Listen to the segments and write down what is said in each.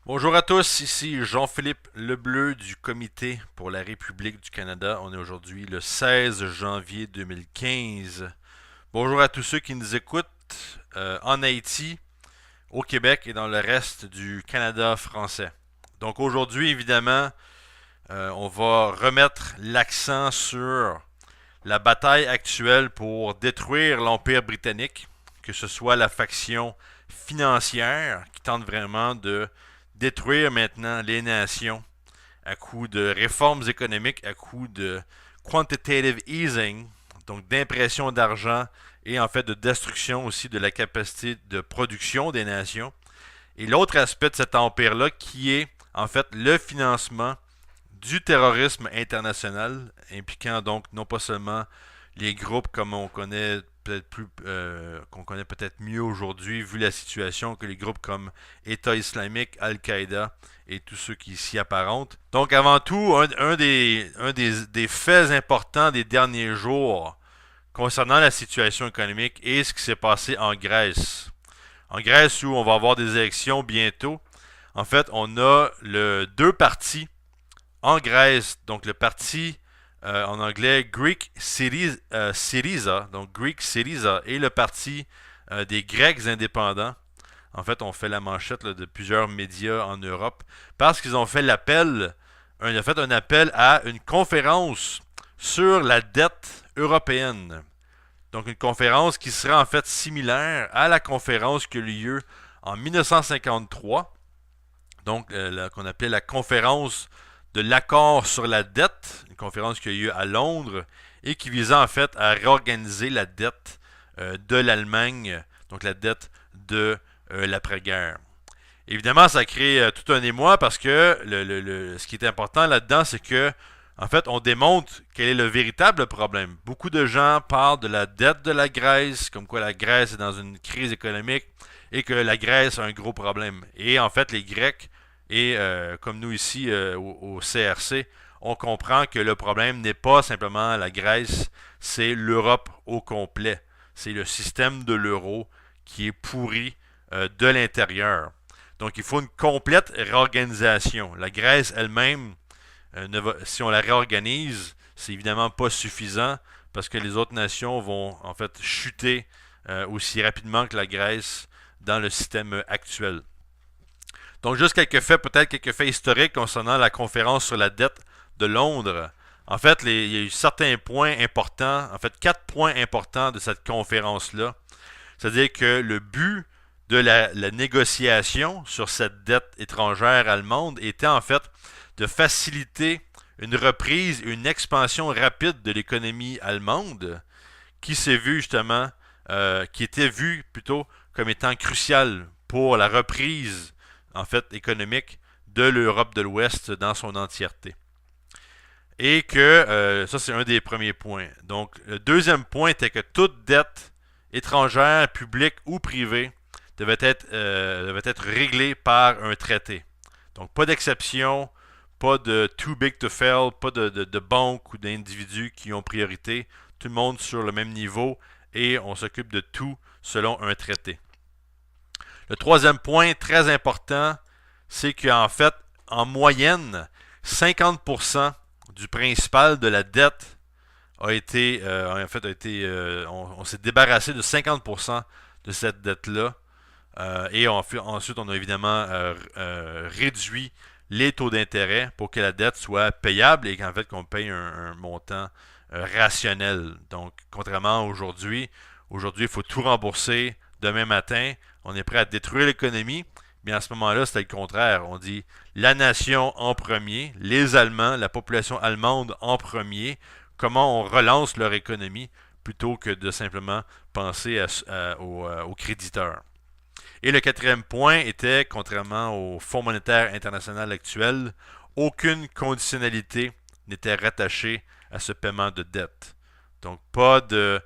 Bonjour à tous, ici Jean-Philippe Lebleu du Comité pour la République du Canada. On est aujourd'hui le 16 janvier 2015. Bonjour à tous ceux qui nous écoutent en Haïti, au Québec et dans le reste du Canada français. Donc aujourd'hui, évidemment, on va remettre l'accent sur la bataille actuelle pour détruire l'Empire britannique, que ce soit la faction financière qui tente vraiment de détruire maintenant les nations à coup de réformes économiques, à coup de quantitative easing, donc d'impression d'argent et en fait de destruction aussi de la capacité de production des nations. Et l'autre aspect de cet empire-là qui est en fait le financement du terrorisme international, impliquant donc non pas seulement les groupes comme on connaît peut-être plus qu'on connaît peut-être mieux aujourd'hui vu la situation que les groupes comme État islamique, Al-Qaïda et tous ceux qui s'y apparentent. Donc avant tout, un des faits importants des derniers jours concernant la situation économique est ce qui s'est passé en Grèce. En Grèce où on va avoir des élections bientôt. En fait, on a deux partis en Grèce, donc le parti en anglais Syriza, donc Greek Syriza, et le parti des Grecs indépendants. En fait, on fait la manchette là, de plusieurs médias en Europe parce qu'ils ont fait un appel à une conférence sur la dette européenne. Donc une conférence qui sera en fait similaire à la conférence qui a eu lieu en 1953, donc qu'on appelait la conférence de l'accord sur la dette, une conférence qui a eu lieu à Londres et qui visait en fait à réorganiser la dette de l'Allemagne, donc la dette de l'après-guerre. Évidemment, ça crée tout un émoi parce que ce qui est important là-dedans, c'est que en fait, on démontre quel est le véritable problème. Beaucoup de gens parlent de la dette de la Grèce, comme quoi la Grèce est dans une crise économique et que la Grèce a un gros problème. Et en fait, les Grecs et comme nous ici au CRC, on comprend que le problème n'est pas simplement la Grèce, c'est l'Europe au complet. C'est le système de l'euro qui est pourri de l'intérieur. Donc il faut une complète réorganisation. La Grèce elle-même, si on la réorganise, c'est évidemment pas suffisant parce que les autres nations vont en fait chuter aussi rapidement que la Grèce dans le système actuel. Donc, juste peut-être quelques faits historiques concernant la conférence sur la dette de Londres. En fait, il y a eu certains points importants, en fait, 4 points importants de cette conférence-là. C'est-à-dire que le but de la négociation sur cette dette étrangère allemande était en fait de faciliter une reprise, une expansion rapide de l'économie allemande qui s'est vue justement, qui était vue plutôt comme étant cruciale pour la reprise en fait économique de l'Europe de l'Ouest dans son entièreté. Et que ça, c'est un des premiers points. Donc, le deuxième point était que toute dette étrangère, publique ou privée devait être réglée par un traité. Donc, pas d'exception, pas de too big to fail, pas de banques ou d'individus qui ont priorité. Tout le monde sur le même niveau et on s'occupe de tout selon un traité. Le troisième point très important, c'est qu'en fait, en moyenne, 50% du principal de la dette on s'est débarrassé de 50% de cette dette-là. Ensuite, on a évidemment réduit les taux d'intérêt pour que la dette soit payable et qu'en fait qu'on paye un montant rationnel. Donc, contrairement à aujourd'hui, il faut tout rembourser demain matin. On est prêt à détruire l'économie. Mais à ce moment-là, c'était le contraire. On dit la nation en premier, les Allemands, la population allemande en premier, comment on relance leur économie plutôt que de simplement penser aux créditeurs. Et le quatrième point était, contrairement au Fonds monétaire international actuel, aucune conditionnalité n'était rattachée à ce paiement de dette. Donc pas de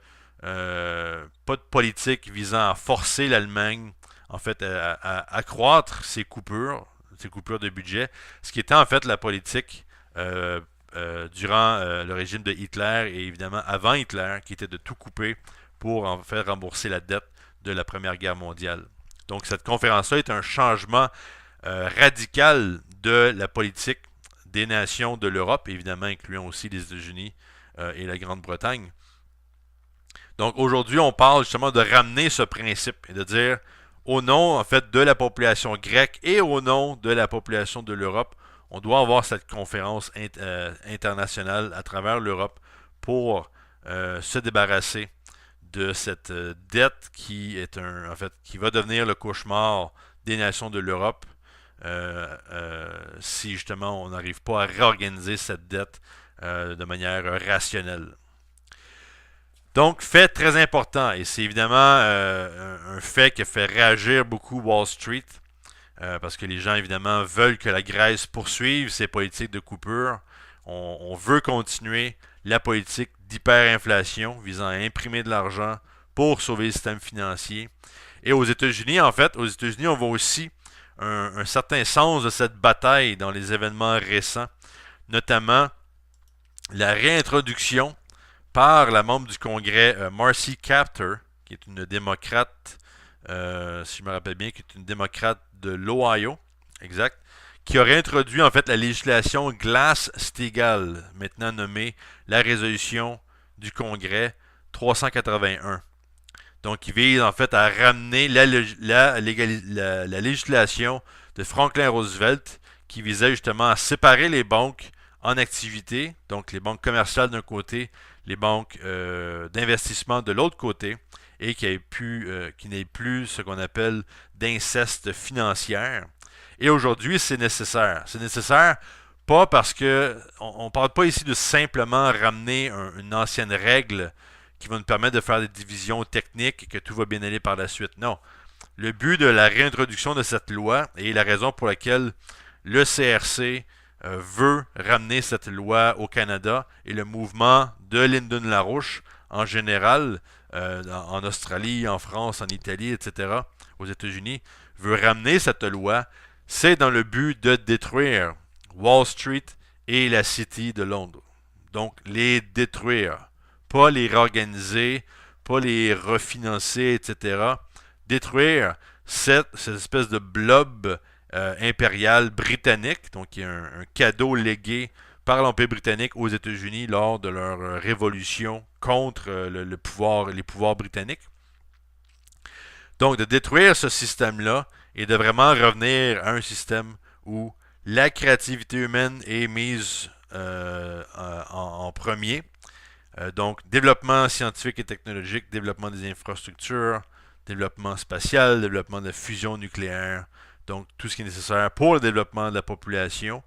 politique visant à forcer l'Allemagne en fait à accroître ses coupures de budget, ce qui était en fait la politique durant le régime de Hitler et évidemment avant Hitler, qui était de tout couper pour en faire rembourser la dette de la Première Guerre mondiale. Donc cette conférence-là est un changement radicale de la politique des nations de l'Europe, évidemment incluant aussi les États-Unis et la Grande-Bretagne. Donc aujourd'hui, on parle justement de ramener ce principe et de dire au nom en fait de la population grecque et au nom de la population de l'Europe, on doit avoir cette conférence internationale à travers l'Europe pour se débarrasser de cette dette qui est en fait qui va devenir le cauchemar des nations de l'Europe si justement on n'arrive pas à réorganiser cette dette de manière rationnelle. Donc, fait très important, et c'est évidemment un fait qui a fait réagir beaucoup Wall Street, parce que les gens, évidemment, veulent que la Grèce poursuive ses politiques de coupure. On veut continuer la politique d'hyperinflation visant à imprimer de l'argent pour sauver le système financier. Et aux États-Unis, en fait, aux États-Unis, on voit aussi un certain sens de cette bataille dans les événements récents, notamment la réintroduction par la membre du Congrès Marcy Kaptur, qui est une démocrate, si je me rappelle bien, qui est une démocrate de l'Ohio, exact, qui aurait introduit en fait la législation Glass-Steagall, maintenant nommée la résolution du Congrès 381. Donc, qui vise en fait à ramener la législation de Franklin Roosevelt, qui visait justement à séparer les banques en activité, donc les banques commerciales d'un côté, les banques d'investissement de l'autre côté, et qui n'ait plus ce qu'on appelle d'inceste financière. Et aujourd'hui, c'est nécessaire. C'est nécessaire pas parce que on ne parle pas ici de simplement ramener une ancienne règle qui va nous permettre de faire des divisions techniques et que tout va bien aller par la suite. Non. Le but de la réintroduction de cette loi et la raison pour laquelle le CRC veut ramener cette loi au Canada et le mouvement de Lyndon LaRouche en général, en Australie, en France, en Italie, etc., aux États-Unis, veut ramener cette loi, c'est dans le but de détruire Wall Street et la City de Londres. Donc, les détruire, pas les réorganiser, pas les refinancer, etc. Détruire cette espèce de blob impérial britannique, donc qui est un cadeau légué par l'Empire britannique aux États-Unis lors de leur révolution contre les pouvoirs britanniques. Donc, de détruire ce système-là et de vraiment revenir à un système où la créativité humaine est mise en premier. Donc, développement scientifique et technologique, développement des infrastructures, développement spatial, développement de fusion nucléaire, donc tout ce qui est nécessaire pour le développement de la population,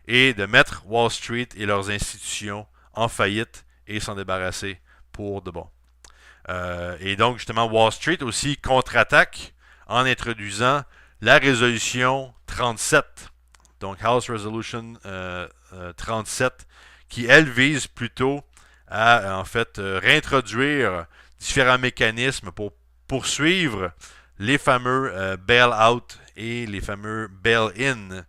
et de mettre Wall Street et leurs institutions en faillite et s'en débarrasser pour de bon. Et donc, justement, Wall Street aussi contre-attaque en introduisant la résolution 37, donc House Resolution 37, qui, elle, vise plutôt à, en fait, réintroduire différents mécanismes pour poursuivre les fameux bail-out et les fameux bail-in,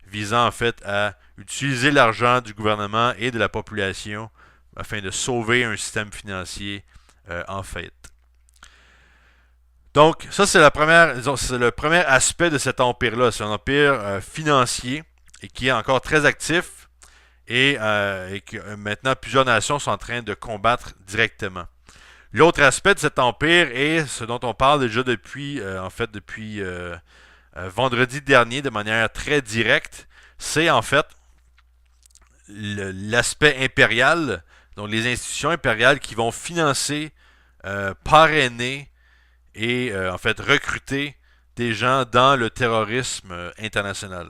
visant en fait à utiliser l'argent du gouvernement et de la population afin de sauver un système financier en faillite. Donc, ça, c'est le premier aspect de cet empire-là. C'est un empire financier et qui est encore très actif et que maintenant plusieurs nations sont en train de combattre directement. L'autre aspect de cet empire est ce dont on parle déjà depuis vendredi dernier de manière très directe, c'est en fait l'aspect impérial, donc les institutions impériales qui vont financer, parrainer et en fait recruter des gens dans le terrorisme international,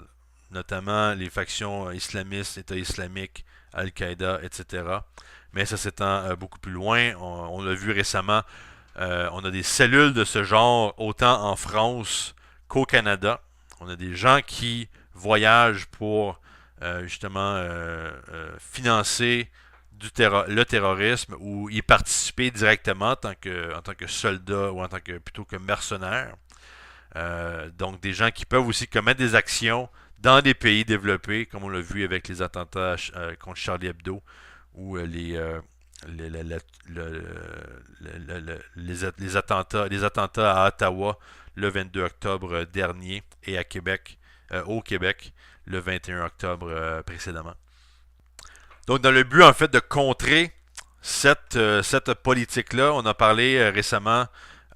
notamment les factions islamistes, État islamique, Al-Qaïda, etc. Mais ça s'étend beaucoup plus loin. On l'a vu récemment, on a des cellules de ce genre autant en France qu'au Canada. On a des gens qui voyagent pour justement financer le terrorisme ou y participer directement en tant que soldat ou plutôt que mercenaire. Donc des gens qui peuvent aussi commettre des actions dans des pays développés, comme on l'a vu avec les attentats contre Charlie Hebdo ou les attentats à Ottawa le 22 octobre dernier et à Québec au Québec le 21 octobre précédemment. Donc, dans le but, en fait, de contrer cette politique-là, on a parlé récemment,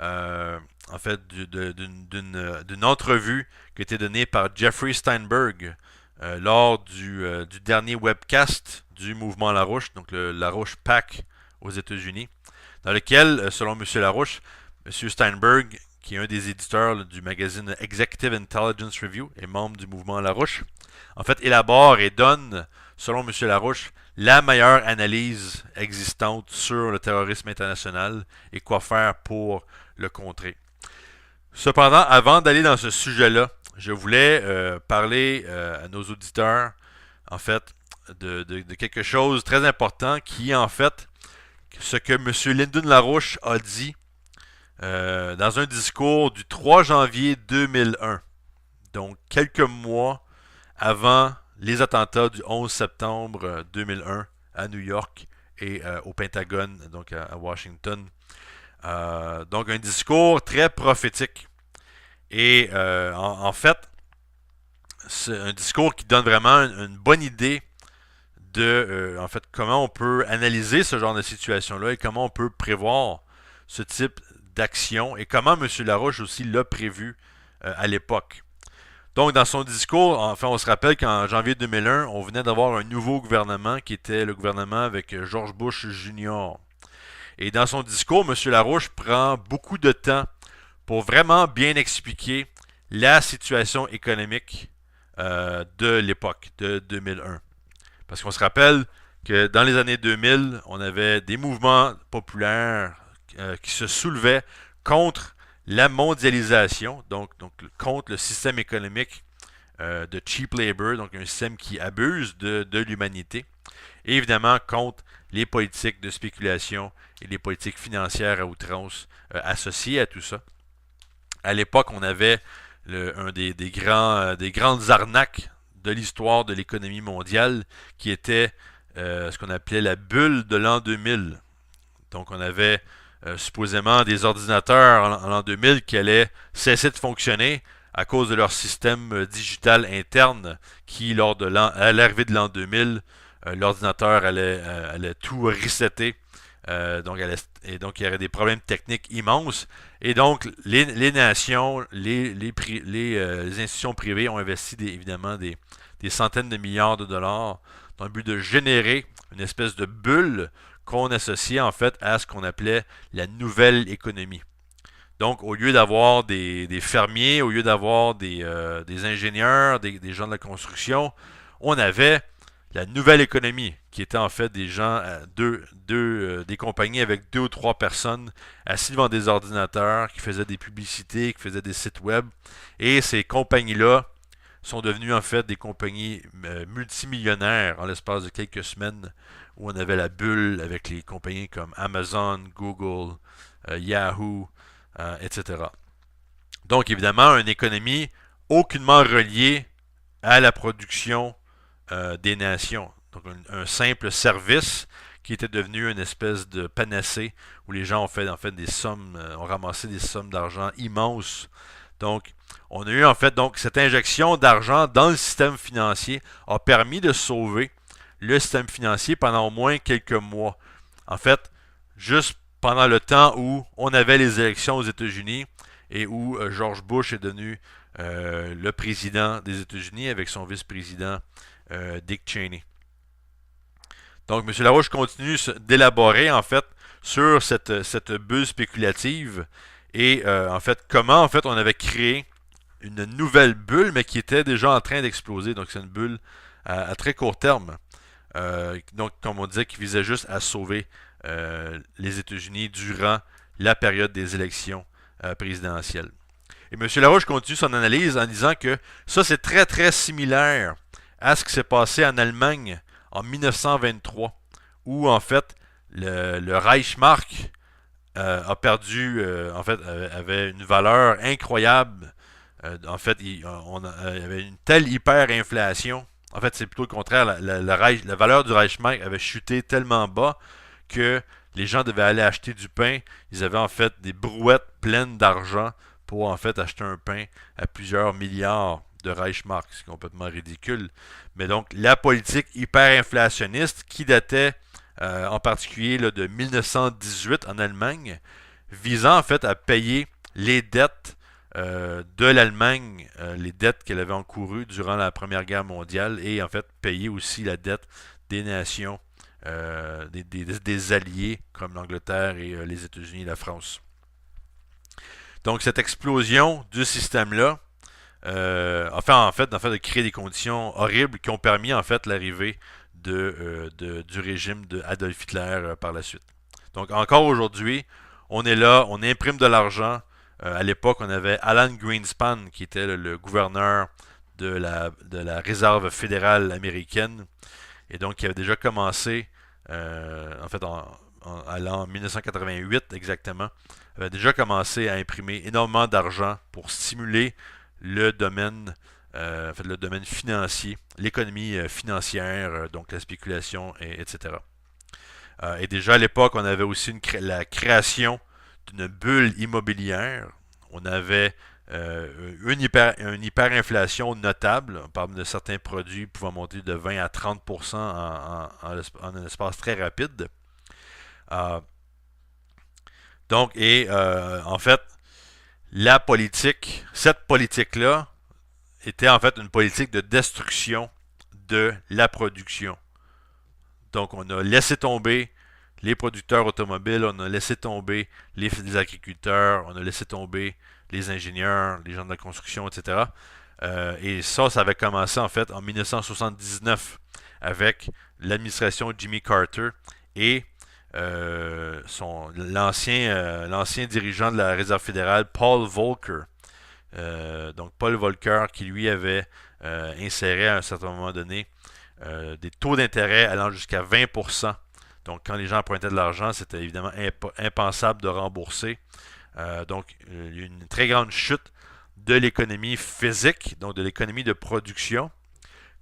en fait, d'une entrevue qui a été donnée par Jeffrey Steinberg lors du dernier webcast du mouvement Larouche, donc le Larouche PAC aux États-Unis, dans lequel, selon M. Larouche, M. Steinberg, qui est un des éditeurs du magazine Executive Intelligence Review et membre du mouvement Larouche, en fait, élabore et donne, selon M. Larouche, la meilleure analyse existante sur le terrorisme international et quoi faire pour le contrer. Cependant, avant d'aller dans ce sujet-là, je voulais parler à nos auditeurs, en fait, de quelque chose de très important qui est en fait ce que M. Lyndon LaRouche a dit dans un discours du 3 janvier 2001, donc quelques mois avant les attentats du 11 septembre 2001 à New York et au Pentagone, donc à Washington. Donc un discours très prophétique. Et en fait, c'est un discours qui donne vraiment une bonne idée de en fait comment on peut analyser ce genre de situation-là et comment on peut prévoir ce type d'action et comment M. Larouche aussi l'a prévu à l'époque. Donc, dans son discours, enfin, on se rappelle qu'en janvier 2001, on venait d'avoir un nouveau gouvernement qui était le gouvernement avec George Bush Jr. Et dans son discours, M. Larouche prend beaucoup de temps pour vraiment bien expliquer la situation économique de l'époque, de 2001. Parce qu'on se rappelle que dans les années 2000, on avait des mouvements populaires qui se soulevaient contre la mondialisation, donc contre le système économique de cheap labor, donc un système qui abuse de l'humanité, et évidemment contre les politiques de spéculation et les politiques financières à outrance associées à tout ça. À l'époque, on avait un des grandes arnaques de l'histoire de l'économie mondiale qui était ce qu'on appelait la bulle de l'an 2000. Donc on avait supposément des ordinateurs en l'an 2000 qui allaient cesser de fonctionner à cause de leur système digital interne qui, à l'arrivée de l'an 2000, l'ordinateur allait tout resetter. Donc il y aurait des problèmes techniques immenses. Et donc, les nations, les institutions privées ont investi évidemment des centaines de milliards de dollars dans le but de générer une espèce de bulle qu'on associait en fait à ce qu'on appelait la nouvelle économie. Donc, au lieu d'avoir des fermiers, au lieu d'avoir des ingénieurs, des gens de la construction, on avait la nouvelle économie, qui était en fait des gens, des compagnies avec 2 ou 3 personnes assis devant des ordinateurs, qui faisaient des publicités, qui faisaient des sites web. Et ces compagnies-là sont devenues en fait des compagnies multimillionnaires en l'espace de quelques semaines, où on avait la bulle avec les compagnies comme Amazon, Google, Yahoo, etc. Donc évidemment, une économie aucunement reliée à la production des nations. Donc un simple service qui était devenu une espèce de panacée où les gens ont fait en fait des sommes, ont ramassé des sommes d'argent immenses. Donc on a eu en fait donc cette injection d'argent dans le système financier a permis de sauver le système financier pendant au moins quelques mois. En fait, juste pendant le temps où on avait les élections aux États-Unis et où George Bush est devenu le président des États-Unis avec son vice-président Dick Cheney. Donc, M. Larouche continue d'élaborer, en fait, sur cette bulle spéculative et, en fait, comment, en fait, on avait créé une nouvelle bulle, mais qui était déjà en train d'exploser. Donc, c'est une bulle à très court terme. Donc, comme on disait, qui visait juste à sauver les États-Unis durant la période des élections présidentielles. Et M. Larouche continue son analyse en disant que ça, c'est très, très similaire à ce qui s'est passé en Allemagne en 1923, où en fait le Reichsmark a perdu, en fait, avait une valeur incroyable. En fait, il y avait une telle hyperinflation. En fait, c'est plutôt le contraire. La valeur du Reichsmark avait chuté tellement bas que les gens devaient aller acheter du pain. Ils avaient en fait des brouettes pleines d'argent pour en fait acheter un pain à plusieurs milliards de Reichsmark, c'est complètement ridicule. Mais donc, la politique hyperinflationniste qui datait en particulier là, de 1918 en Allemagne, visant en fait à payer les dettes de l'Allemagne, les dettes qu'elle avait encourues durant la Première Guerre mondiale et en fait payer aussi la dette des nations, des alliés comme l'Angleterre et les États-Unis et la France. Donc cette explosion du système-là, en fait, de créer des conditions horribles qui ont permis en fait l'arrivée du régime de Adolf Hitler par la suite. Donc encore aujourd'hui, on est là, on imprime de l'argent. À l'époque, on avait Alan Greenspan qui était le gouverneur de la Réserve fédérale américaine et donc qui avait déjà commencé, en fait, à l'an 1988 exactement, avait déjà commencé à imprimer énormément d'argent pour stimuler le domaine financier, l'économie financière, donc la spéculation, etc. Et déjà à l'époque, on avait aussi la création d'une bulle immobilière. On avait une hyperinflation notable. On parle de certains produits pouvant monter de 20 à 30% en un espace très rapide. Euh, en fait, cette politique-là était en fait une politique de destruction de la production. Donc, on a laissé tomber les producteurs automobiles, on a laissé tomber les agriculteurs, on a laissé tomber les ingénieurs, les gens de la construction, etc. Et ça avait commencé en fait en 1979 avec l'administration Jimmy Carter et l'ancien dirigeant de la Réserve fédérale, Paul Volcker. Donc Paul Volcker qui lui avait inséré à un certain moment donné des taux d'intérêt allant jusqu'à 20%. Donc quand les gens empruntaient de l'argent, c'était évidemment impensable de rembourser. Donc il y a eu une très grande chute de l'économie physique, donc de l'économie de production,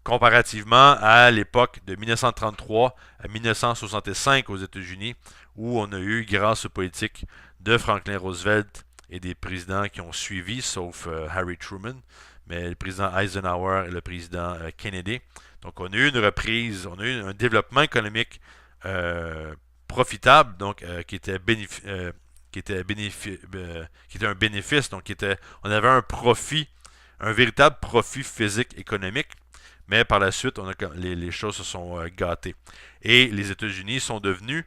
comparativement à l'époque de 1933 à 1965 aux États-Unis, où on a eu, grâce aux politiques de Franklin Roosevelt et des présidents qui ont suivi, sauf Harry Truman, mais le président Eisenhower et le président Kennedy. Donc on a eu une reprise, on a eu un développement économique profitable, donc qui était un bénéfice, donc on avait un profit, un véritable profit physique économique, mais par la suite, les choses se sont gâtées. Et les États-Unis sont devenus,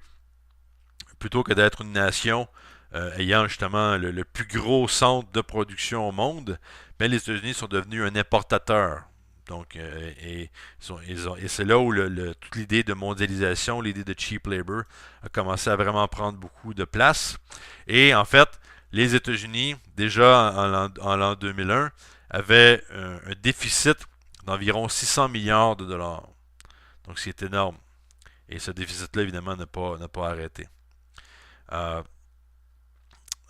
plutôt que d'être une nation ayant justement le plus gros centre de production au monde, mais les États-Unis sont devenus un importateur. Donc, et c'est là où toute l'idée de mondialisation, l'idée de cheap labor a commencé à vraiment prendre beaucoup de place. Et en fait, les États-Unis, déjà en l'an 2001, avaient un déficit d'environ 600 milliards de dollars. Donc, c'est énorme. Et ce déficit-là, évidemment, n'a pas arrêté.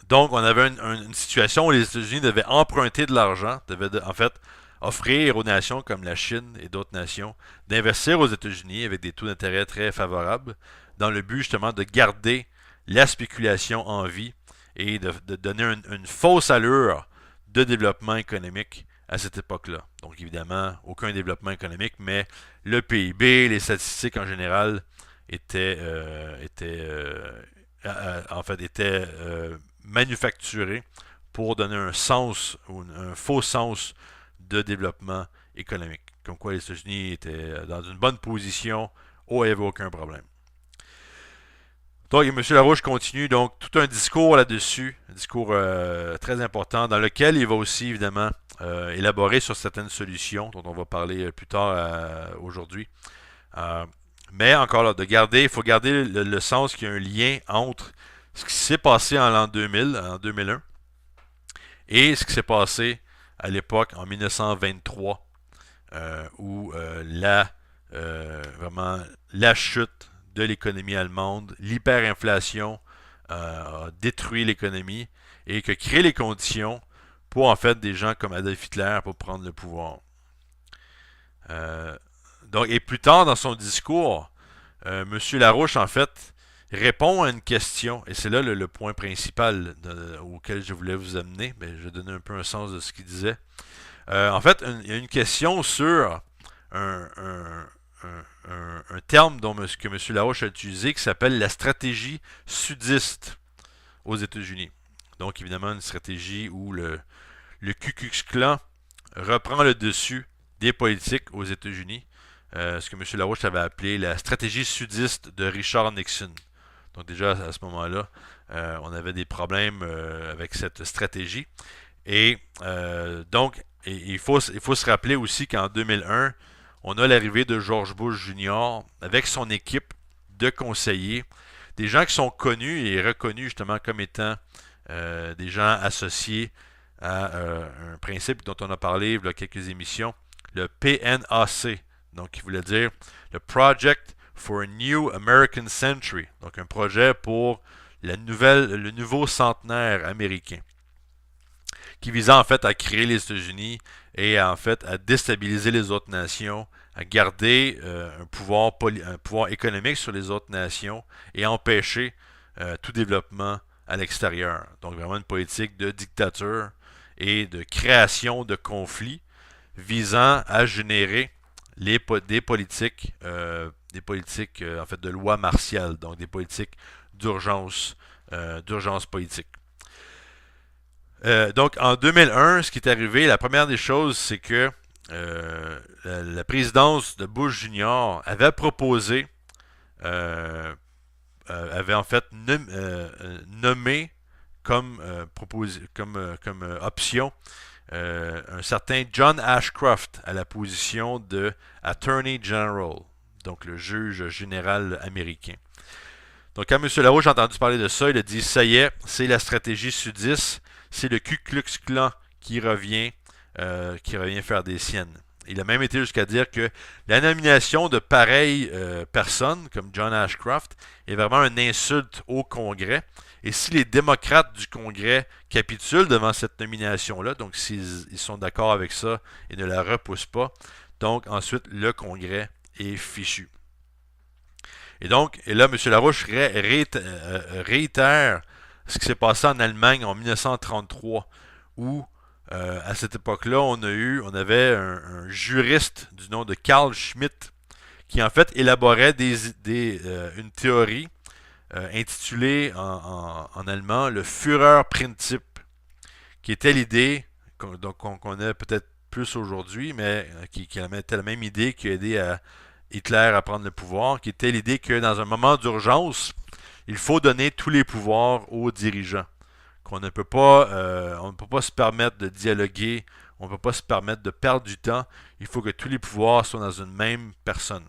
Donc, on avait une situation où les États-Unis devaient emprunter de l'argent, devaient en fait offrir aux nations comme la Chine et d'autres nations d'investir aux États-Unis avec des taux d'intérêt très favorables, dans le but justement de garder la spéculation en vie et de donner une fausse allure de développement économique à cette époque-là. Donc évidemment, aucun développement économique, mais le PIB, les statistiques en général étaient manufacturées pour donner un sens ou un faux sens de développement économique. Comme quoi les États-Unis étaient dans une bonne position, il n'y avait aucun problème. Donc, M. Larouche continue donc tout un discours là-dessus, un discours très important, dans lequel il va aussi évidemment élaborer sur certaines solutions dont on va parler plus tard aujourd'hui. Mais encore là, il faut garder le sens qu'il y a un lien entre ce qui s'est passé en l'an 2000, en 2001, et ce qui s'est passé à l'époque en 1923, où vraiment la chute de l'économie allemande, l'hyperinflation a détruit l'économie et qui a créé les conditions pour en fait des gens comme Adolf Hitler pour prendre le pouvoir. Donc, et plus tard dans son discours, M. Larouche en fait répond à une question, et c'est là le point principal auquel je voulais vous amener, mais je vais donner un peu un sens de ce qu'il disait. En fait, il y a une question sur un, un- un terme que M. Larouche a utilisé qui s'appelle la stratégie sudiste aux États-Unis. Donc, évidemment, une stratégie où le Ku Klux Klan reprend le dessus des politiques aux États-Unis. Ce que M. Larouche avait appelé la stratégie sudiste de Richard Nixon. Donc déjà à ce moment-là, on avait des problèmes avec cette stratégie. Et donc, il faut se rappeler aussi qu'en 2001, on a l'arrivée de George Bush Jr. avec son équipe de conseillers, des gens qui sont connus et reconnus justement comme étant des gens associés à un principe dont on a parlé il y a quelques émissions, le PNAC, donc qui voulait dire le Project for a New American Century, donc un projet pour le nouveau centenaire américain, qui visait en fait à créer les États-Unis et en fait à déstabiliser les autres nations, à garder un pouvoir économique sur les autres nations et empêcher tout développement à l'extérieur. Donc vraiment une politique de dictature et de création de conflits visant à générer des politiques en fait de loi martiale, donc des politiques d'urgence politique. Donc en 2001, ce qui est arrivé, la première des choses, c'est que la présidence de Bush Jr. avait proposé, avait en fait nommé comme option un certain John Ashcroft à la position de Attorney General, donc le juge général américain. Donc quand M. Larouche a entendu parler de ça, il a dit ça y est, c'est la stratégie sudiste, c'est le Ku Klux Klan qui revient faire des siennes. Il a même été jusqu'à dire que la nomination de pareilles personnes, comme John Ashcroft, est vraiment une insulte au Congrès. Et si les démocrates du Congrès capitulent devant cette nomination-là, donc s'ils sont d'accord avec ça et ne la repoussent pas, donc ensuite le Congrès est fichu. Et là, M. Larouche réitère ce qui s'est passé en Allemagne en 1933, où à cette époque-là, on avait un juriste du nom de Carl Schmitt qui en fait élaborait une théorie intitulée en allemand le Führerprinzip, qui était l'idée qu'on connaît peut-être plus aujourd'hui, mais qui était la même idée qui a aidé à Hitler à prendre le pouvoir, qui était l'idée que dans un moment d'urgence, il faut donner tous les pouvoirs aux dirigeants. On ne peut pas se permettre de dialoguer, on ne peut pas se permettre de perdre du temps. Il faut que tous les pouvoirs soient dans une même personne.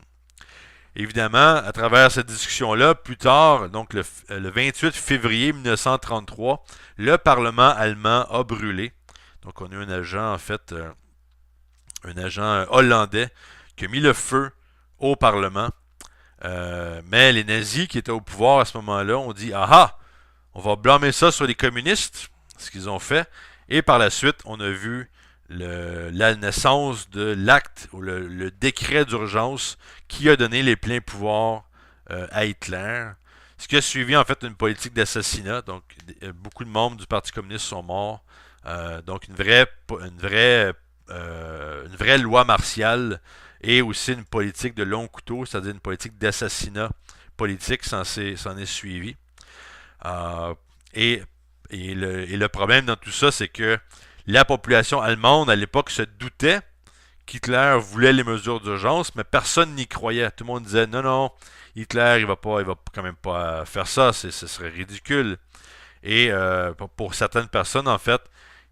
Évidemment, à travers cette discussion-là, plus tard, donc le 28 février 1933, le Parlement allemand a brûlé. Donc on a eu un agent, en fait, un agent hollandais qui a mis le feu au Parlement. Mais les nazis qui étaient au pouvoir à ce moment-là ont dit ah ah, on va blâmer ça sur les communistes, ce qu'ils ont fait. Et par la suite, on a vu la naissance de l'acte ou le décret d'urgence qui a donné les pleins pouvoirs à Hitler. Ce qui a suivi en fait une politique d'assassinat. Donc beaucoup de membres du Parti communiste sont morts. Donc une vraie loi martiale et aussi une politique de long couteau, c'est-à-dire une politique d'assassinat politique s'en est suivi. Euh, et, et le problème dans tout ça, c'est que la population allemande à l'époque se doutait qu'Hitler voulait les mesures d'urgence, mais personne n'y croyait. Tout le monde disait non, non, Hitler, il va quand même pas faire ça, ce serait ridicule. Et pour certaines personnes, en fait,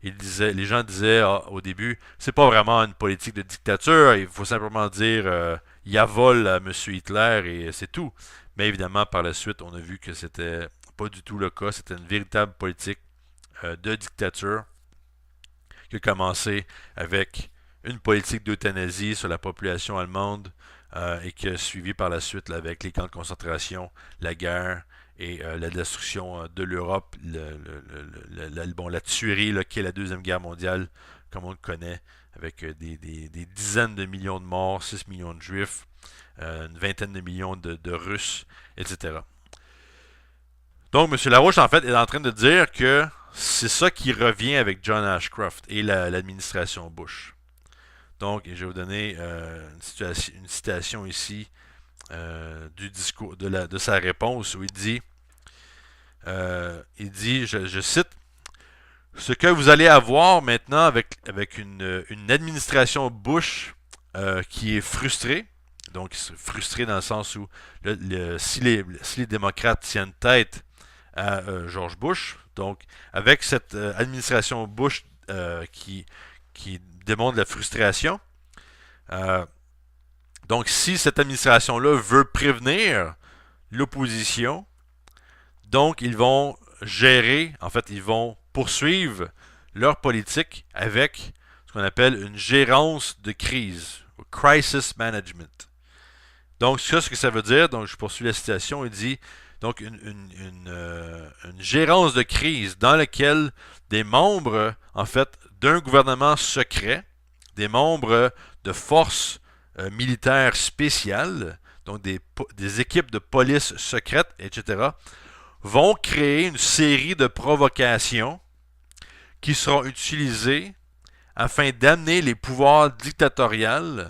les gens disaient au début, c'est pas vraiment une politique de dictature, il faut simplement dire Yavol à M. Hitler et c'est tout. Mais évidemment, par la suite, on a vu que c'était pas du tout le cas, c'était une véritable politique de dictature qui a commencé avec une politique d'euthanasie sur la population allemande et qui a suivi par la suite là, avec les camps de concentration, la guerre et la destruction de l'Europe, la tuerie qui est la Deuxième Guerre mondiale, comme on le connaît, avec des dizaines de millions de morts, 6 millions de juifs, une vingtaine de millions de Russes, etc. Donc, M. Larouche, en fait, est en train de dire que c'est ça qui revient avec John Ashcroft et l'administration Bush. Donc, je vais vous donner une citation ici du discours de sa réponse où il dit, je cite, ce que vous allez avoir maintenant avec une administration Bush qui est frustrée, donc frustrée dans le sens où si les démocrates tiennent tête à George Bush, donc avec cette administration Bush qui démontre la frustration, donc si cette administration-là veut prévenir l'opposition, donc ils vont gérer, en fait ils vont poursuivre leur politique avec ce qu'on appelle une gérance de crise, crisis management. Donc, ce que ça veut dire, donc je poursuis la citation, il dit donc une gérance de crise dans laquelle des membres, en fait, d'un gouvernement secret, des membres de forces militaires spéciales, donc des équipes de police secrètes, etc., vont créer une série de provocations qui seront utilisées afin d'amener les pouvoirs dictatoriaux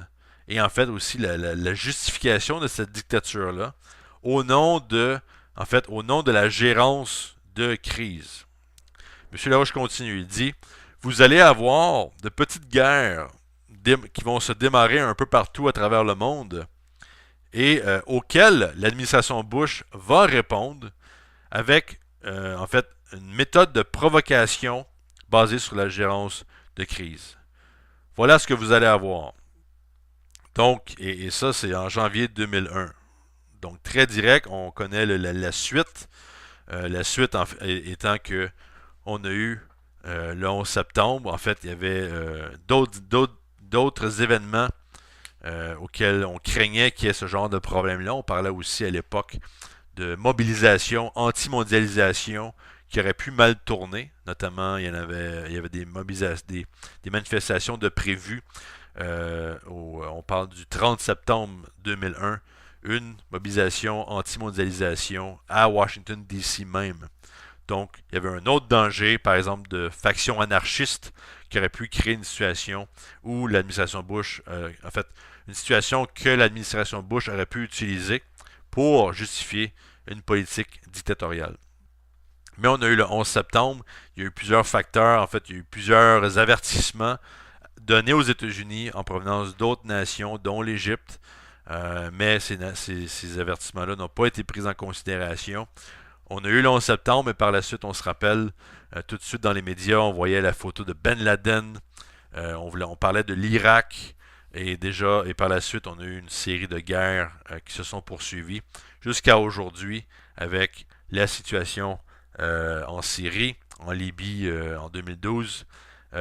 et en fait aussi la justification de cette dictature-là au nom de la gérance de crise. M. Larouche continue, il dit « Vous allez avoir de petites guerres qui vont se démarrer un peu partout à travers le monde et auxquelles l'administration Bush va répondre avec en fait une méthode de provocation basée sur la gérance de crise. Voilà ce que vous allez avoir. » Donc, et ça, c'est en janvier 2001. Donc, très direct, on connaît la suite. La suite étant que on a eu le 11 septembre. En fait, il y avait d'autres événements auxquels on craignait qu'il y ait ce genre de problème-là. On parlait aussi à l'époque de mobilisation, anti-mondialisation qui aurait pu mal tourner. Notamment, il y avait des manifestations de prévues. On parle du 30 septembre 2001, une mobilisation anti-mondialisation à Washington, D.C. même. Donc, il y avait un autre danger, par exemple, de factions anarchistes qui aurait pu créer une situation où l'administration Bush, en fait, une situation que l'administration Bush aurait pu utiliser pour justifier une politique dictatoriale. Mais on a eu le 11 septembre, il y a eu plusieurs facteurs, en fait, il y a eu plusieurs avertissements donnés aux États-Unis en provenance d'autres nations, dont l'Égypte, mais ces avertissements-là n'ont pas été pris en considération. On a eu le 11 septembre, mais par la suite, on se rappelle, tout de suite dans les médias, on voyait la photo de Ben Laden, on parlait de l'Irak, et par la suite, on a eu une série de guerres qui se sont poursuivies jusqu'à aujourd'hui avec la situation en Syrie, en Libye en 2012,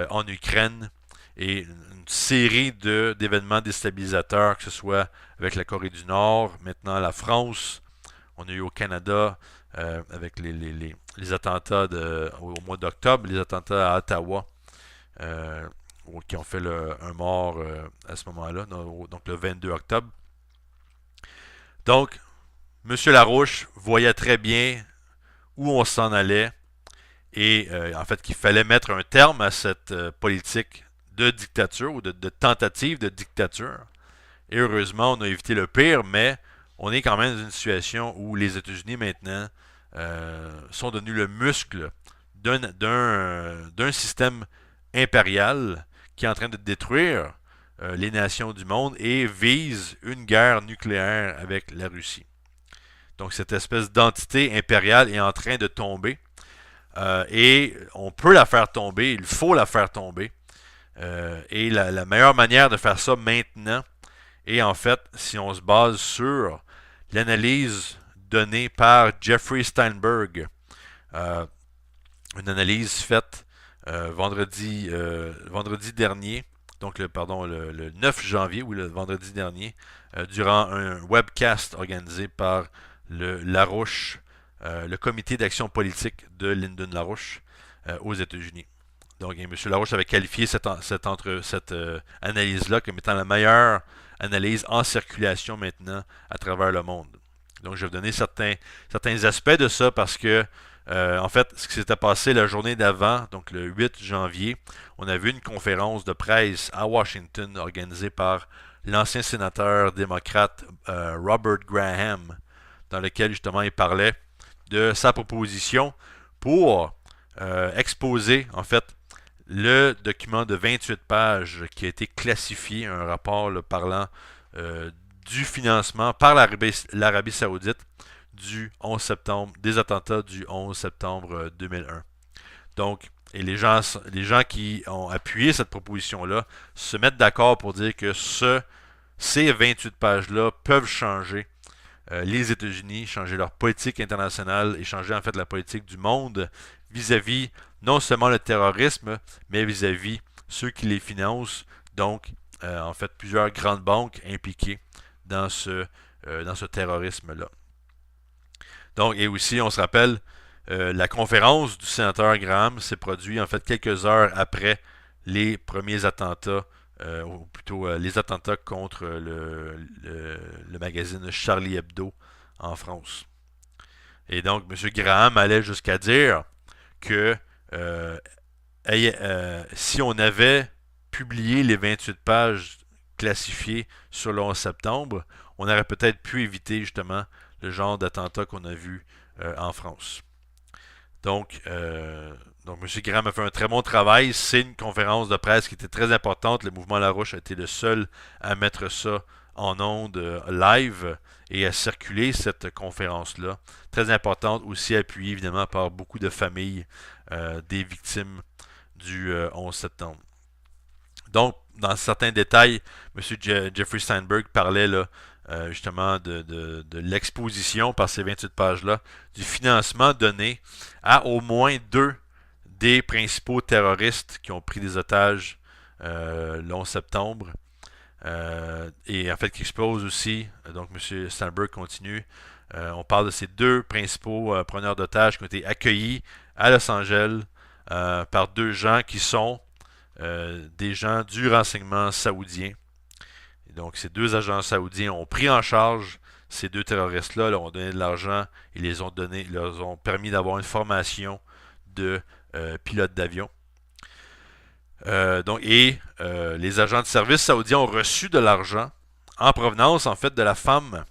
en Ukraine, et une série d'événements déstabilisateurs, que ce soit avec la Corée du Nord, maintenant la France, on a eu au Canada avec les attentats au mois d'octobre, les attentats à Ottawa, qui ont fait un mort à ce moment-là, donc le 22 octobre. Donc, M. Larouche voyait très bien où on s'en allait et en fait qu'il fallait mettre un terme à cette politique de dictature ou de tentative de dictature. Et heureusement, on a évité le pire, mais on est quand même dans une situation où les États-Unis maintenant sont devenus le muscle d'un système impérial qui est en train de détruire les nations du monde et vise une guerre nucléaire avec la Russie. Donc cette espèce d'entité impériale est en train de tomber et on peut la faire tomber, il faut la faire tomber. Et la meilleure manière de faire ça maintenant est en fait si on se base sur l'analyse donnée par Jeffrey Steinberg, une analyse faite vendredi dernier, donc le 9 janvier ou le vendredi dernier, durant un webcast organisé par Larouche, le comité d'action politique de Lyndon LaRouche aux États-Unis. Donc, M. Larouche avait qualifié cette analyse-là comme étant la meilleure analyse en circulation maintenant à travers le monde. Donc, je vais vous donner certains aspects de ça parce que En fait, ce qui s'était passé la journée d'avant, donc le 8 janvier, on a vu une conférence de presse à Washington organisée par l'ancien sénateur démocrate Robert Graham, dans lequel justement il parlait de sa proposition pour exposer en fait le document de 28 pages qui a été classifié, un rapport là, parlant du financement par l'Arabie Saoudite du 11 septembre, des attentats du 11 septembre 2001. Donc, et les gens qui ont appuyé cette proposition-là se mettent d'accord pour dire que ces 28 pages-là peuvent changer les États-Unis, changer leur politique internationale et changer en fait la politique du monde vis-à-vis non seulement le terrorisme, mais vis-à-vis ceux qui les financent, donc en fait plusieurs grandes banques impliquées dans ce terrorisme-là. Donc, et aussi, on se rappelle, la conférence du sénateur Graham s'est produite en fait quelques heures après les premiers attentats, ou plutôt les attentats contre le magazine Charlie Hebdo en France. Et donc, M. Graham allait jusqu'à dire que si on avait publié les 28 pages classifiées sur le 11 septembre, on aurait peut-être pu éviter justement le genre d'attentat qu'on a vu en France. Donc, M. Graham a fait un très bon travail. C'est une conférence de presse qui était très importante. Le mouvement Larouche a été le seul à mettre ça en ondes live et à circuler cette conférence-là. Très importante, aussi appuyée évidemment par beaucoup de familles des victimes du 11 septembre. Donc, dans certains détails, M. Jeffrey Steinberg parlait là, justement de l'exposition par ces 28 pages-là, du financement donné à au moins 2 des principaux terroristes qui ont pris des otages le 11 septembre. Et en fait qui expose aussi, donc M. Steinberg continue, on parle de ces 2 principaux preneurs d'otages qui ont été accueillis à Los Angeles par 2 gens qui sont des gens du renseignement saoudien. Et donc ces 2 agents saoudiens ont pris en charge ces 2 terroristes-là, leur ont donné de l'argent et leur ont permis d'avoir une formation de pilote d'avion. Les agents de service saoudiens ont reçu de l'argent en provenance en fait de la femme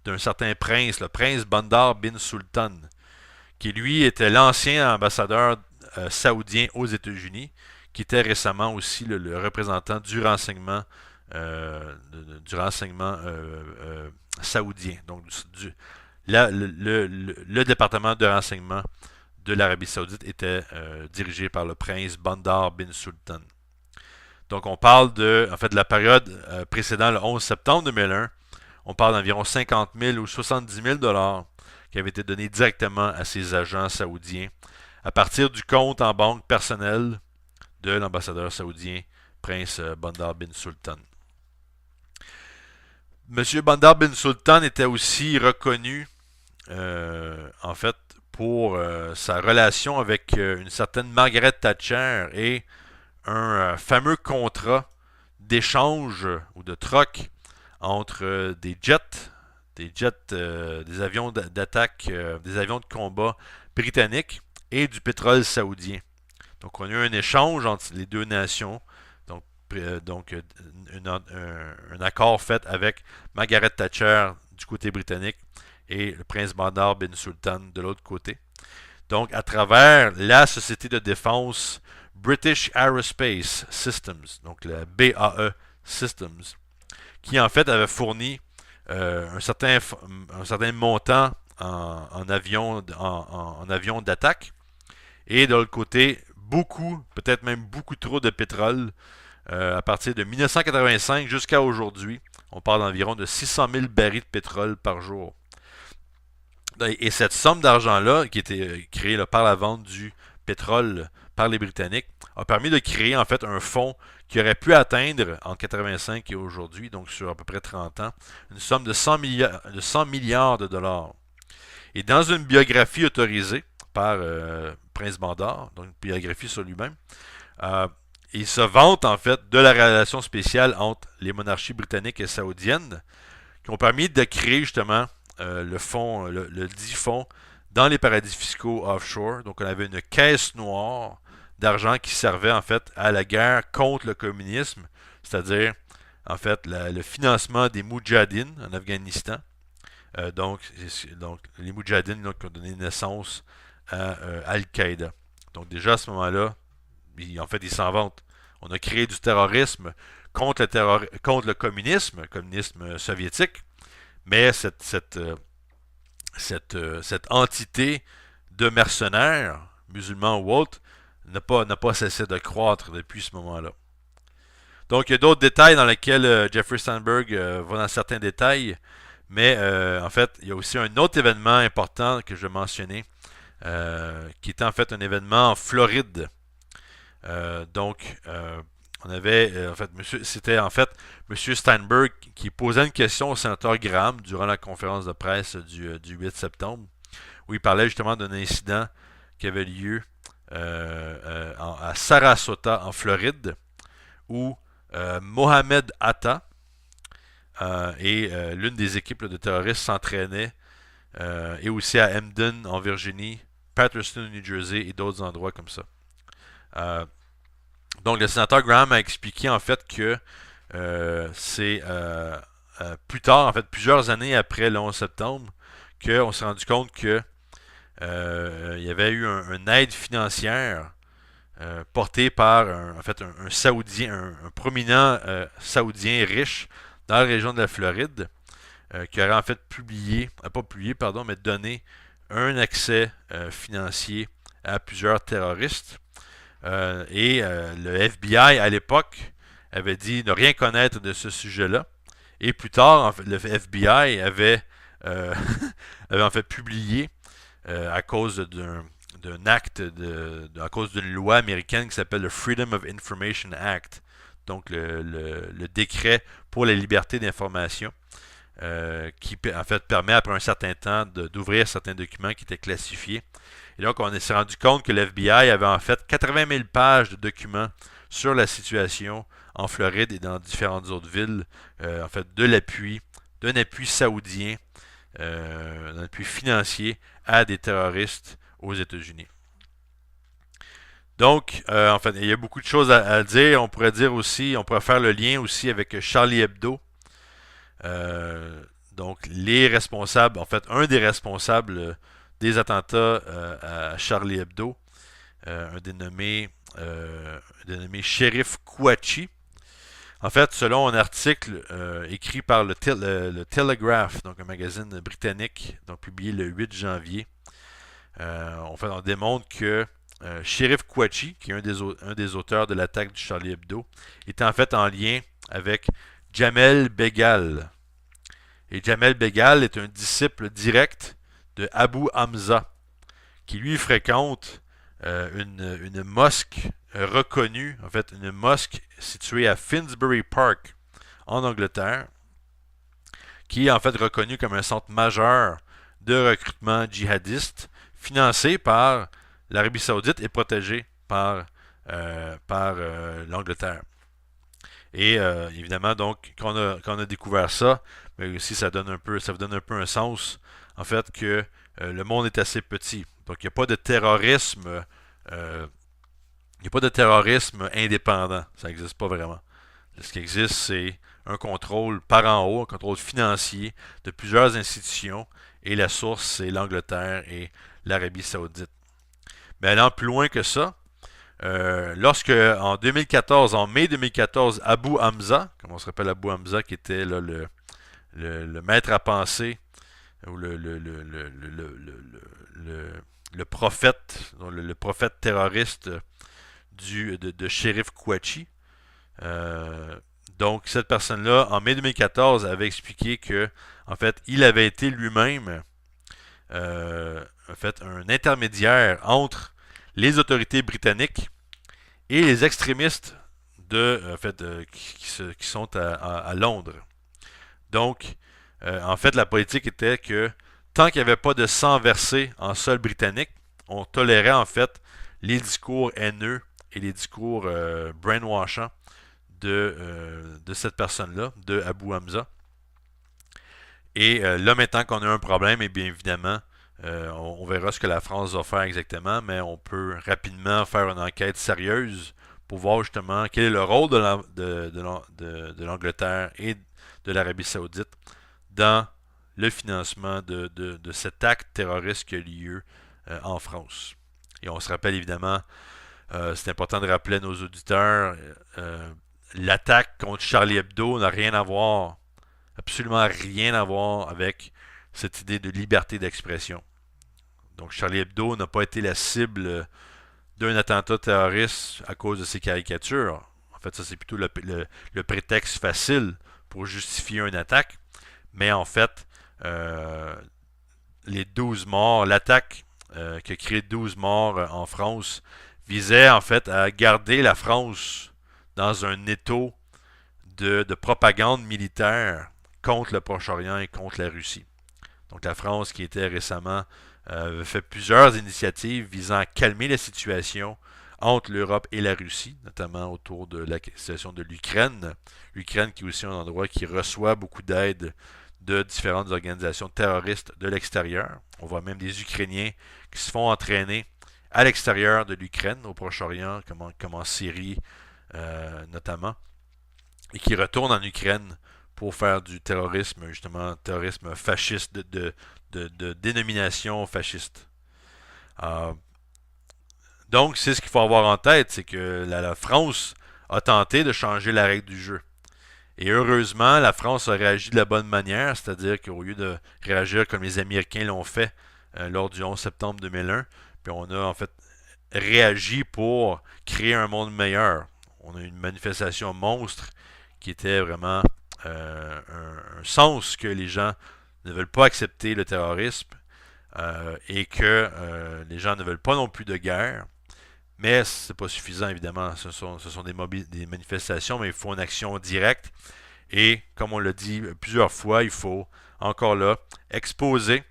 d'un certain prince, le prince Bandar bin Sultan, qui lui était l'ancien ambassadeur saoudien aux États-Unis, qui était récemment aussi le représentant du renseignement saoudien, donc le département de renseignement de l'Arabie Saoudite était dirigé par le prince Bandar bin Sultan. Donc on parle de la période précédant le 11 septembre 2001. On parle d'environ 50 000 ou 70 000 dollars qui avaient été donnés directement à ces agents saoudiens à partir du compte en banque personnel de l'ambassadeur saoudien prince Bandar bin Sultan. Monsieur Bandar bin Sultan était aussi reconnu en fait pour sa relation avec une certaine Margaret Thatcher et un fameux contrat d'échange ou de troc entre des avions d'attaque, des avions de combat britanniques et du pétrole saoudien. Donc on a eu un échange entre les 2 nations, donc un accord fait avec Margaret Thatcher du côté britannique et le prince Bandar bin Sultan de l'autre côté. Donc, à travers la société de défense British Aerospace Systems, donc la BAE Systems, qui en fait avait fourni un certain montant en avions d'attaque, et de l'autre côté, peut-être même beaucoup trop de pétrole à partir de 1985 jusqu'à aujourd'hui. On parle d'environ de 600 000 barils de pétrole par jour. Et cette somme d'argent-là, qui était créée par la vente du pétrole par les Britanniques, a permis de créer en fait un fonds qui aurait pu atteindre en 85 et aujourd'hui, donc sur à peu près 30 ans, une somme de 100 milliards de dollars. Et dans une biographie autorisée par Prince Bandar, donc une biographie sur lui-même, il se vante en fait de la relation spéciale entre les monarchies britanniques et saoudiennes qui ont permis de créer justement le dit fonds dans les paradis fiscaux offshore. Donc, on avait une caisse noire d'argent qui servait en fait à la guerre contre le communisme, c'est-à-dire en fait le financement des Moudjahidines en Afghanistan. Donc, les Moudjahidines donc, ont donné naissance à Al-Qaïda. Donc déjà à ce moment-là, en fait, ils s'en vantent. On a créé du terrorisme contre le communisme soviétique, mais cette entité de mercenaires, musulmans ou autres, n'a pas cessé de croître depuis ce moment-là. Donc, il y a d'autres détails dans lesquels Jeffrey Steinberg va dans certains détails, mais en fait, il y a aussi un autre événement important que je vais mentionner, qui était en fait un événement en Floride. On avait, c'était en fait M. Steinberg qui posait une question au sénateur Graham durant la conférence de presse du 8 septembre, où il parlait justement d'un incident qui avait lieu à Sarasota, en Floride, où Mohamed Atta et l'une des équipes de terroristes s'entraînaient, et aussi à Emden, en Virginie, Paterson, New Jersey et d'autres endroits comme ça. Donc, le sénateur Graham a expliqué en fait que c'est plus tard, en fait, plusieurs années après le 11 septembre, qu'on s'est rendu compte que il y avait eu une aide financière portée par un Saoudien, un prominent Saoudien riche dans la région de la Floride, qui aurait en fait pas publié, pardon, mais donné un accès financier à plusieurs terroristes. Le FBI à l'époque avait dit ne rien connaître de ce sujet-là. Et plus tard, en fait, le FBI avait, avait en fait publié à cause d'un acte, à cause d'une loi américaine qui s'appelle le Freedom of Information Act, donc le décret pour la liberté d'information, qui en fait permet après un certain temps d'ouvrir certains documents qui étaient classifiés. Et donc on s'est rendu compte que l'FBI avait en fait 80 000 pages de documents sur la situation en Floride et dans différentes autres villes, en fait d'un appui saoudien, d'un appui financier à des terroristes aux États-Unis. Donc, en fait, il y a beaucoup de choses à dire. On pourrait faire le lien aussi avec Charlie Hebdo. Donc, les responsables, en fait, un des responsables des attentats à Charlie Hebdo, un dénommé Shérif Kouachi. En fait, selon un article écrit par le Telegraph, donc un magazine britannique, donc publié le 8 janvier, on démontre que Shérif Kouachi, qui est un des auteurs de l'attaque du Charlie Hebdo, était en fait en lien avec Jamel Begal. Et Jamel Begal est un disciple direct de Abu Hamza, qui lui fréquente une mosque reconnue, en fait une mosque située à Finsbury Park, en Angleterre, qui est en fait reconnue comme un centre majeur de recrutement djihadiste, financé par l'Arabie Saoudite et protégé par l'Angleterre. Et évidemment, donc, quand on a découvert ça, mais aussi ça vous donne un peu un sens, en fait, que le monde est assez petit. Donc, il n'y a pas de terrorisme, indépendant. Ça n'existe pas vraiment. Ce qui existe, c'est un contrôle par en haut, un contrôle financier de plusieurs institutions, et la source, c'est l'Angleterre et l'Arabie Saoudite. Mais allant plus loin que ça, lorsque en mai 2014, Abu Hamza, comme on se rappelle Abu Hamza, qui était là, le maître à penser, ou le prophète, le prophète terroriste de Shérif Kouachi. Donc, cette personne-là, en mai 2014, avait expliqué que, en fait, il avait été lui-même, en fait, un intermédiaire entre les autorités britanniques et les extrémistes qui sont à Londres. Donc, en fait, la politique était que tant qu'il n'y avait pas de sang versé en sol britannique, on tolérait en fait les discours haineux et les discours brainwashants de cette personne-là, de Abu Hamza. Et là, maintenant qu'on a un problème, et bien évidemment, On verra ce que la France va faire exactement, mais on peut rapidement faire une enquête sérieuse pour voir justement quel est le rôle de l'Angleterre et de l'Arabie Saoudite dans le financement de cet acte terroriste qui a lieu en France. Et on se rappelle évidemment, c'est important de rappeler à nos auditeurs, l'attaque contre Charlie Hebdo n'a rien à voir, absolument rien à voir avec cette idée de liberté d'expression. Donc Charlie Hebdo n'a pas été la cible d'un attentat terroriste à cause de ses caricatures. En fait, ça c'est plutôt le prétexte facile pour justifier une attaque. Mais en fait, les 12 morts, l'attaque qui a créé 12 morts en France, visait en fait à garder la France dans un étau de propagande militaire contre le Proche-Orient et contre la Russie. Donc la France qui était récemment fait plusieurs initiatives visant à calmer la situation entre l'Europe et la Russie, notamment autour de la situation de l'Ukraine. L'Ukraine qui est aussi un endroit qui reçoit beaucoup d'aide de différentes organisations terroristes de l'extérieur. On voit même des Ukrainiens qui se font entraîner à l'extérieur de l'Ukraine, au Proche-Orient, comme en Syrie notamment, et qui retournent en Ukraine pour faire du terrorisme, justement, terrorisme fasciste, de dénomination fasciste. Euh, donc, c'est ce qu'il faut avoir en tête, c'est que la France a tenté de changer la règle du jeu. Et heureusement, la France a réagi de la bonne manière, c'est-à-dire qu'au lieu de réagir comme les Américains l'ont fait lors du 11 septembre 2001, puis on a en fait réagi pour créer un monde meilleur. On a eu une manifestation monstre qui était vraiment un sens que les gens ne veulent pas accepter le terrorisme et que les gens ne veulent pas non plus de guerre. Mais c'est pas suffisant, évidemment. Ce sont des manifestations, mais il faut une action directe. Et comme on l'a dit plusieurs fois, il faut encore là exposer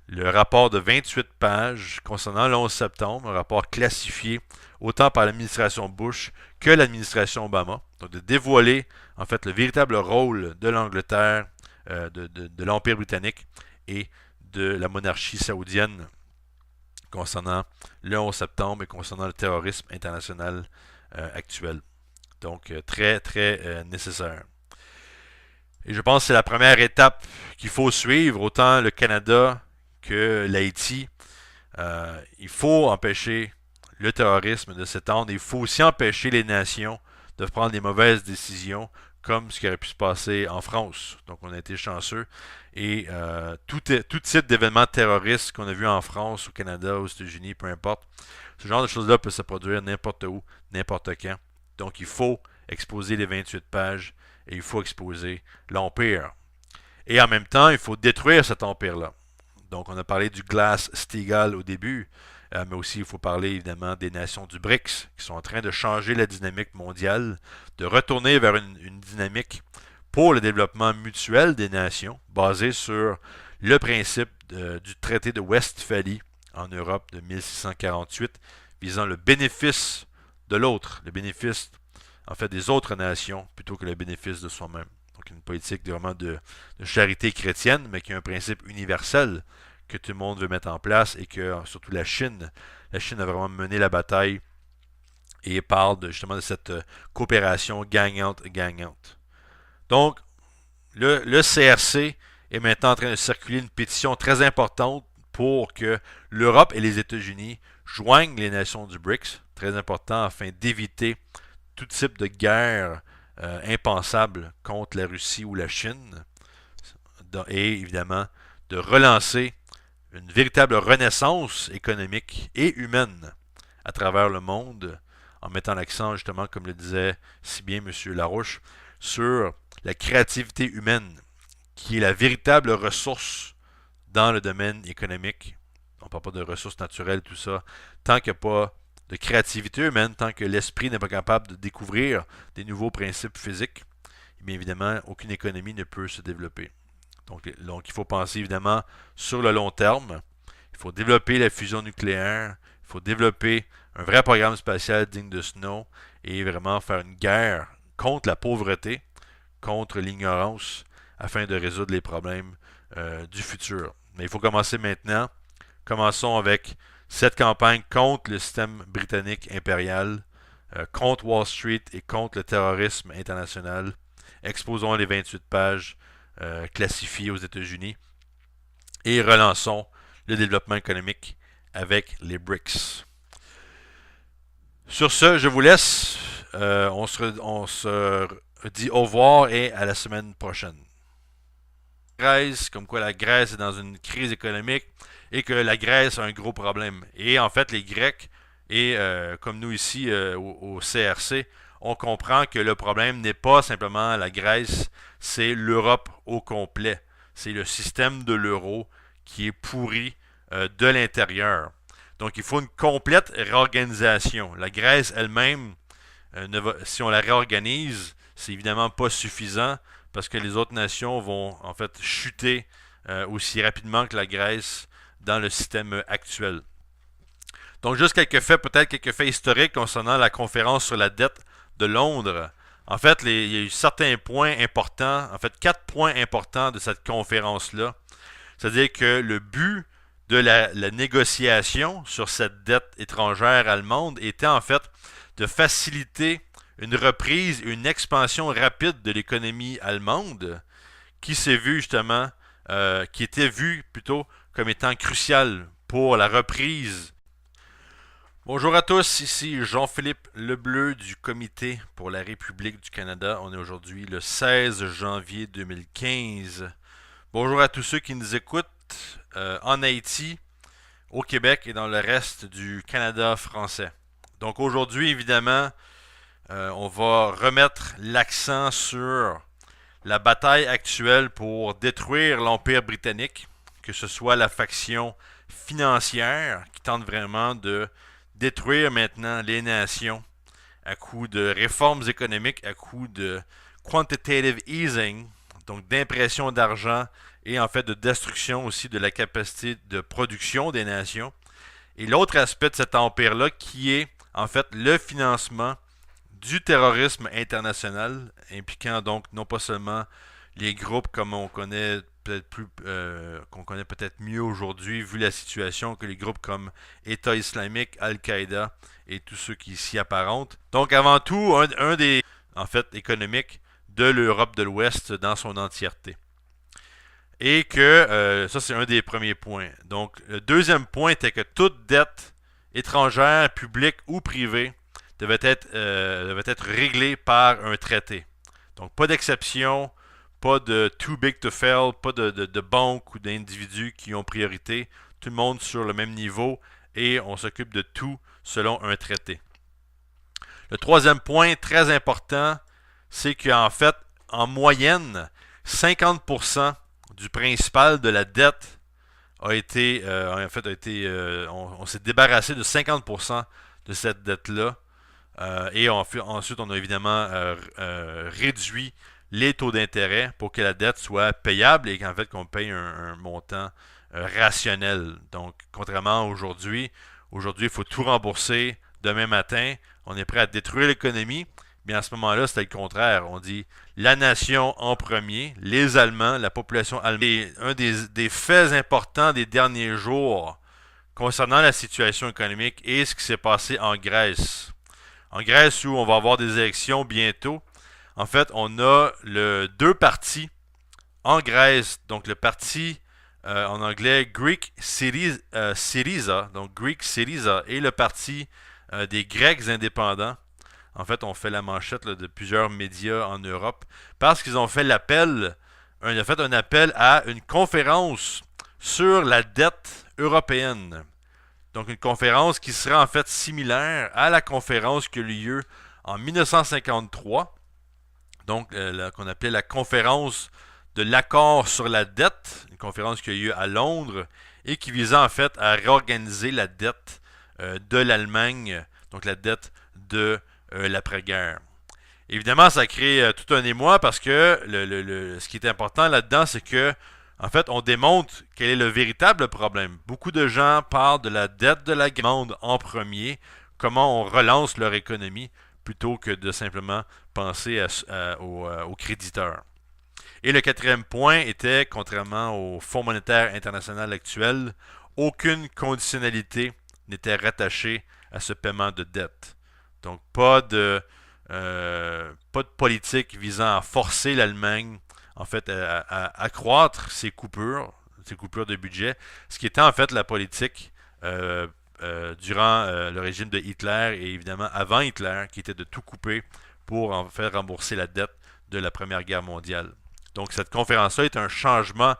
le rapport de 28 pages concernant le 11 septembre, un rapport classifié autant par l'administration Bush que l'administration Obama. Donc de dévoiler en fait le véritable rôle de l'Angleterre, de l'Empire britannique et de la monarchie saoudienne concernant le 11 septembre et concernant le terrorisme international actuel. Donc très très nécessaire. Et je pense que c'est la première étape qu'il faut suivre, autant le Canada que l'Haïti. Il faut empêcher le terrorisme de s'étendre. Il faut aussi empêcher les nations de prendre des mauvaises décisions, comme ce qui aurait pu se passer en France. Donc on a été chanceux. Et tout type d'événement terroriste qu'on a vu en France, au Canada, aux États-Unis, peu importe, ce genre de choses-là peut se produire n'importe où, n'importe quand. Donc il faut exposer les 28 pages et il faut exposer l'Empire. Et en même temps, il faut détruire cet empire-là. Donc, on a parlé du Glass-Steagall au début, mais aussi il faut parler évidemment des nations du BRICS qui sont en train de changer la dynamique mondiale, de retourner vers une dynamique pour le développement mutuel des nations, basée sur le principe du traité de Westphalie en Europe de 1648, visant le bénéfice de l'autre, le bénéfice en fait des autres nations plutôt que le bénéfice de soi-même. Donc une politique vraiment de charité chrétienne, mais qui a un principe universel que tout le monde veut mettre en place et que surtout la Chine a vraiment mené la bataille et parle justement de cette coopération gagnante-gagnante. Donc, le CRC est maintenant en train de circuler une pétition très importante pour que l'Europe et les États-Unis joignent les nations du BRICS, très important afin d'éviter tout type de guerre impensable contre la Russie ou la Chine, et évidemment de relancer une véritable renaissance économique et humaine à travers le monde, en mettant l'accent justement, comme le disait si bien M. Larouche, sur la créativité humaine, qui est la véritable ressource dans le domaine économique. On ne parle pas de ressources naturelles, tout ça. Tant qu'il n'y a pas de créativité humaine, tant que l'esprit n'est pas capable de découvrir des nouveaux principes physiques, bien évidemment, aucune économie ne peut se développer. Donc, il faut penser évidemment sur le long terme. Il faut développer la fusion nucléaire. Il faut développer un vrai programme spatial digne de ce nom et vraiment faire une guerre contre la pauvreté, contre l'ignorance, afin de résoudre les problèmes du futur. Mais il faut commencer maintenant. Commençons avec cette campagne contre le système britannique impérial, contre Wall Street et contre le terrorisme international. Exposons les 28 pages classifiées aux États-Unis et relançons le développement économique avec les BRICS. Sur ce, je vous laisse. On se dit au revoir et à la semaine prochaine. Grèce, comme quoi la Grèce est dans une crise économique et que la Grèce a un gros problème. Et en fait, les Grecs, et comme nous ici au CRC, on comprend que le problème n'est pas simplement la Grèce, c'est l'Europe au complet. C'est le système de l'euro qui est pourri de l'intérieur. Donc il faut une complète réorganisation. La Grèce elle-même, si on la réorganise, c'est évidemment pas suffisant parce que les autres nations vont en fait chuter aussi rapidement que la Grèce dans le système actuel. Donc juste peut-être quelques faits historiques concernant la conférence sur la dette de Londres. En fait, il y a eu certains points importants, en fait 4 points importants de cette conférence-là. C'est-à-dire que le but de la négociation sur cette dette étrangère allemande était en fait de faciliter une reprise, une expansion rapide de l'économie allemande qui s'est vue justement, qui était vue plutôt comme étant cruciale pour la reprise. Bonjour à tous, ici Jean-Philippe Lebleu du Comité pour la République du Canada. On est aujourd'hui le 16 janvier 2015. Bonjour à tous ceux qui nous écoutent en Haïti, au Québec et dans le reste du Canada français. Donc aujourd'hui, évidemment, on va remettre l'accent sur la bataille actuelle pour détruire l'Empire britannique, que ce soit la faction financière qui tente vraiment de détruire maintenant les nations à coup de réformes économiques, à coup de quantitative easing, donc d'impression d'argent et en fait de destruction aussi de la capacité de production des nations. Et l'autre aspect de cet empire-là qui est en fait le financement du terrorisme international, impliquant donc non pas seulement les groupes comme on connaît peut-être qu'on connaît peut-être mieux aujourd'hui vu la situation que les groupes comme État islamique, Al-Qaïda et tous ceux qui s'y apparentent. Donc avant tout, un des en fait économiques de l'Europe de l'Ouest dans son entièreté. Et que ça c'est un des premiers points. Donc le deuxième point était que toute dette étrangère, publique ou privée devait être réglée par un traité. Donc pas d'exception, pas de too big to fail, pas de banques ou d'individus qui ont priorité, tout le monde sur le même niveau et on s'occupe de tout selon un traité. Le troisième point très important, c'est qu'en fait, en moyenne, 50% du principal de la dette on s'est débarrassé de 50% de cette dette-là. Et ensuite, on a évidemment réduit les taux d'intérêt pour que la dette soit payable et qu'en fait qu'on paye un montant rationnel. Donc, contrairement à aujourd'hui, il faut tout rembourser demain matin. On est prêt à détruire l'économie. Mais à ce moment-là, c'était le contraire. On dit la nation en premier, les Allemands, la population allemande. Et un des faits importants des derniers jours concernant la situation économique et ce qui s'est passé en Grèce. En Grèce, où on va avoir des élections bientôt, en fait, on a deux partis en Grèce. Donc, le parti en anglais Greek Syriza, donc Greek Syriza, et le parti des Grecs indépendants. En fait, on fait la manchette de plusieurs médias en Europe parce qu'ils ont fait l'appel, un appel à une conférence sur la dette européenne. Donc une conférence qui sera en fait similaire à la conférence qui a eu lieu en 1953, donc qu'on appelait la conférence de l'accord sur la dette, une conférence qui a eu lieu à Londres et qui visait en fait à réorganiser la dette de l'Allemagne, donc la dette de l'après-guerre. Évidemment, ça crée tout un émoi parce que ce qui est important là-dedans, c'est que en fait, on démontre quel est le véritable problème. Beaucoup de gens parlent de la dette de la demande en premier, comment on relance leur économie, plutôt que de simplement penser aux créditeurs. Et le quatrième point était, contrairement au Fonds monétaire international actuel, aucune conditionnalité n'était rattachée à ce paiement de dette. Donc, pas de politique visant à forcer l'Allemagne, en fait, à accroître ses coupures de budget, ce qui était en fait la politique durant le régime de Hitler et évidemment avant Hitler, qui était de tout couper pour en faire rembourser la dette de la Première Guerre mondiale. Donc cette conférence-là est un changement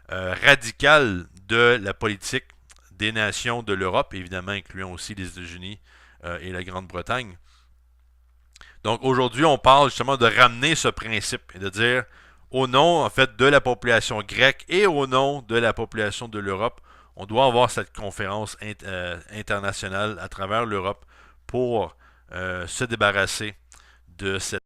radical de la politique des nations de l'Europe, évidemment incluant aussi les États-Unis et la Grande-Bretagne. Donc aujourd'hui, on parle justement de ramener ce principe et de dire au nom en fait de la population grecque et au nom de la population de l'Europe, on doit avoir cette conférence internationale à travers l'Europe pour se débarrasser de cette